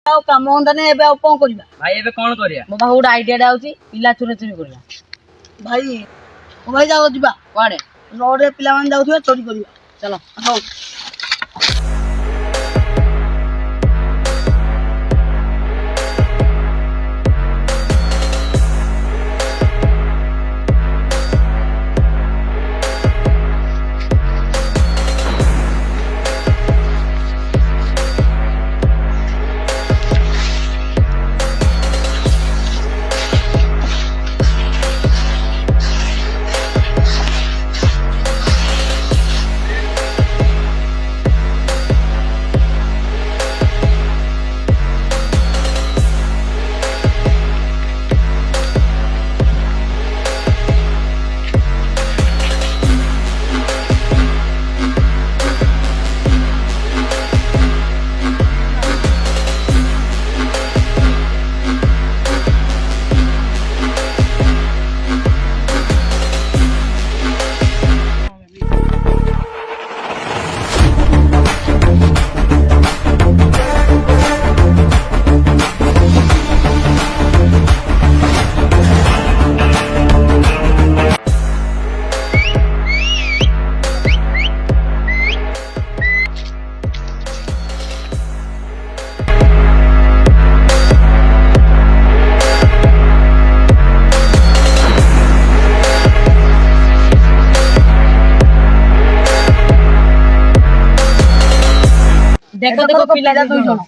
ଆଉ କାମ ଧନ୍ଦା ନାହିଁ ଏବେ ଆଉ କଣ କରିବା ଭାଇ ଏବେ କଣ କରିବା ମୋ ପାଖକୁ ଗୋଟେ ଆଇଡିଆଟା ଆଉଛି ପିଲା ଚୁରି କରିବା ଭାଇ ଭାଇ ଯାଉ ଯିବା କୁଆଡେ ରୋଡରେ ପିଲାମାନେ ଯାଉଥିବେ ଚୋରି କରିବା ଚାଲ ହଉ देखो देखो पिला जा दुई जण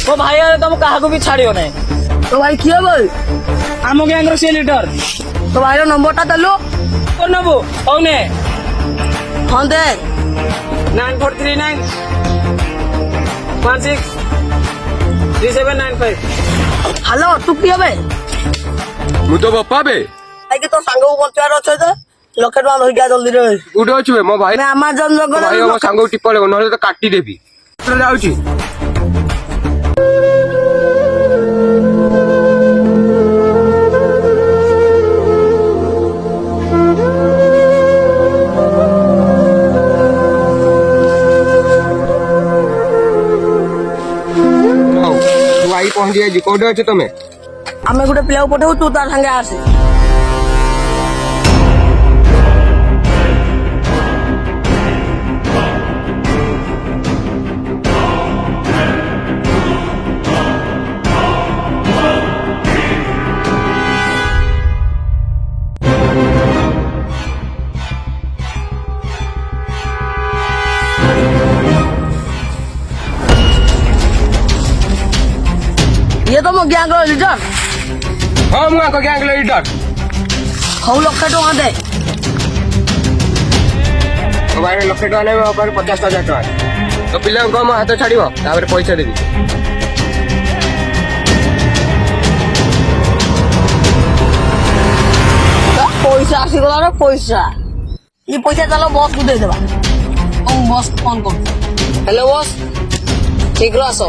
तो भाई तुम क्या भी छाड़ियो नहीं तो भाई किए बोल आम गैंग सी लीडर तो भाई नंबर टा देलु तो नबू औने हाँ दे 9439 16 3795 हेलो तू किए बे मु तो बापा बे आई के तो सांग को बचार अच्छे जे लखे टका धरि जा जल्दी रे उठे अछि बे मो भाई मैं अमेज़न जगह भाई मो सांग टिपले नहले तो काटी देबी जाउची ପହଞ୍ଚି ଯାଇଛି। କୋଉଠି ଅଛ ତମେ? ଆମେ ଗୋଟେ ପିଲାକୁ ପଠେଇବୁ, ତୁ ତା ସାଙ୍ଗେ ଆସେ। ଇଏ ତମ ଗ୍ୟାଙ୍ଗର ଲିଡର? ହଁ ମୁଁ ଆଙ୍କ ଗ୍ୟାଙ୍ଗ ଲିଡର। ହଉ 1,00,000 ଟଙ୍କା ଦେ। ମୋ ପାଖରେ 1,00,000 ଟଙ୍କା ନେବେ, ମୋ ପାଖରେ 50,000 ଟଙ୍କା। ତ ପିଲାଙ୍କୁ ମୋ ହାତ ଛାଡିବ, ତାପରେ ପଇସା ଦେବି। ପଇସା ଆସିଗଲା ପଇସା। ଏ ପଇସା ଚାଲ ବସ୍ କୁ ଦେଇଦେବା। ମୁଁ ବସ୍ ଫୋନ କରୁଛି। ହ୍ୟାଲୋ ବସ୍, ଶୀଘ୍ର ଆସ।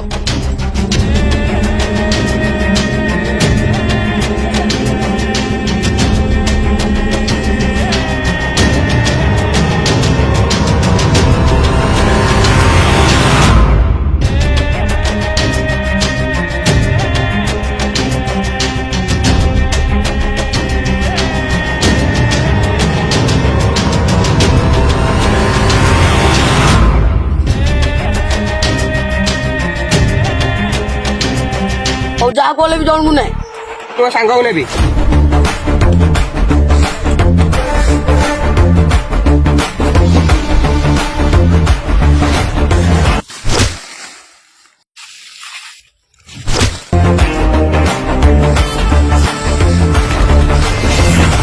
ହଉ ଯାହାକୁ ହେଲେ ବି ଜଣକୁ ନେ। ମୋ ସାଙ୍ଗକୁ ନେବି।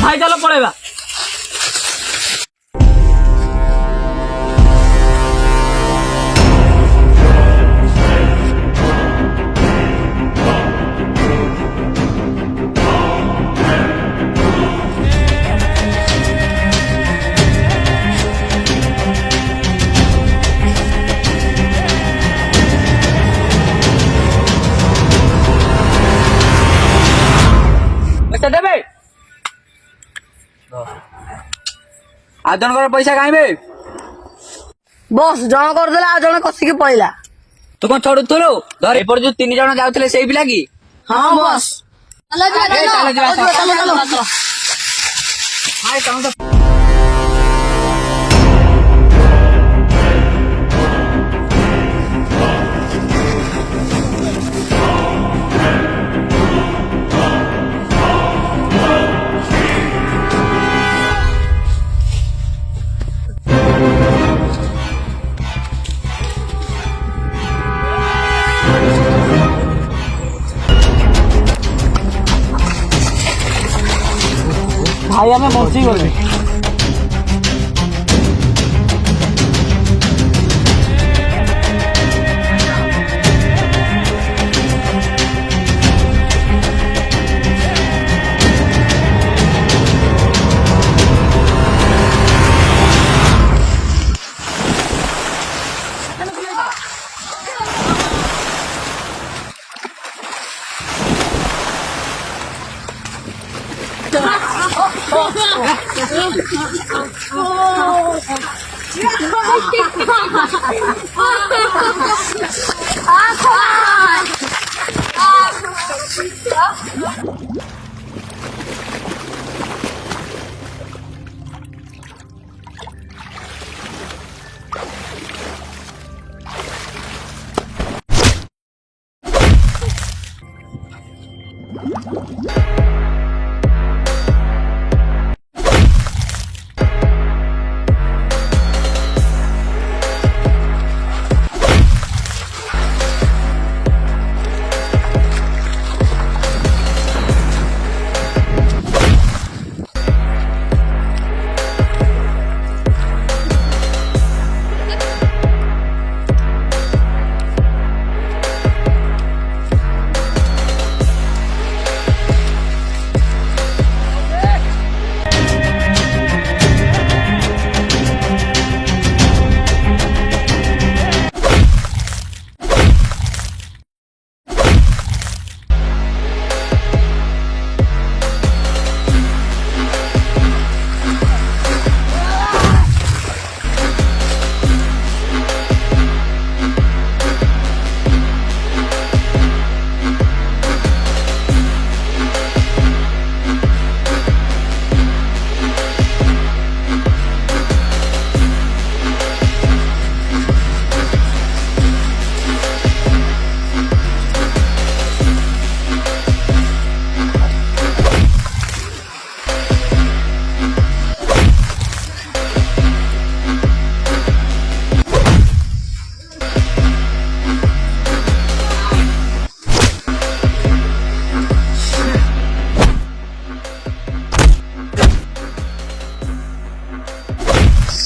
ଭାଇ ଚାଲ ପଳେଇବା। ପଇସା ଦେବେ? ଆଉ ଜଣଙ୍କର ପଇସା କାହିଁବେ? ବସ୍ ଜଣ କରିଦେଲା, ଆଉ ଜଣେ କଷିକି ପଳେଇଲା। ତୁ କଣ ଛଡୁଥିଲୁ? ଧର ଏପଟେ ଯୋଉ 3 ଜଣ ଯାଉଥିଲେ ସେଇ ପିଲା କି? ହଁ ବସ୍। ଚାଲ ଯିବା, ଆସ। ଭାଇ ତମେ ତ ଭାଇ ଆମେ ବଞ୍ଚିଗଲେ।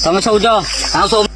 ତମେ ସବୁ ଯାଅ ତାଙ୍କୁ ସବୁ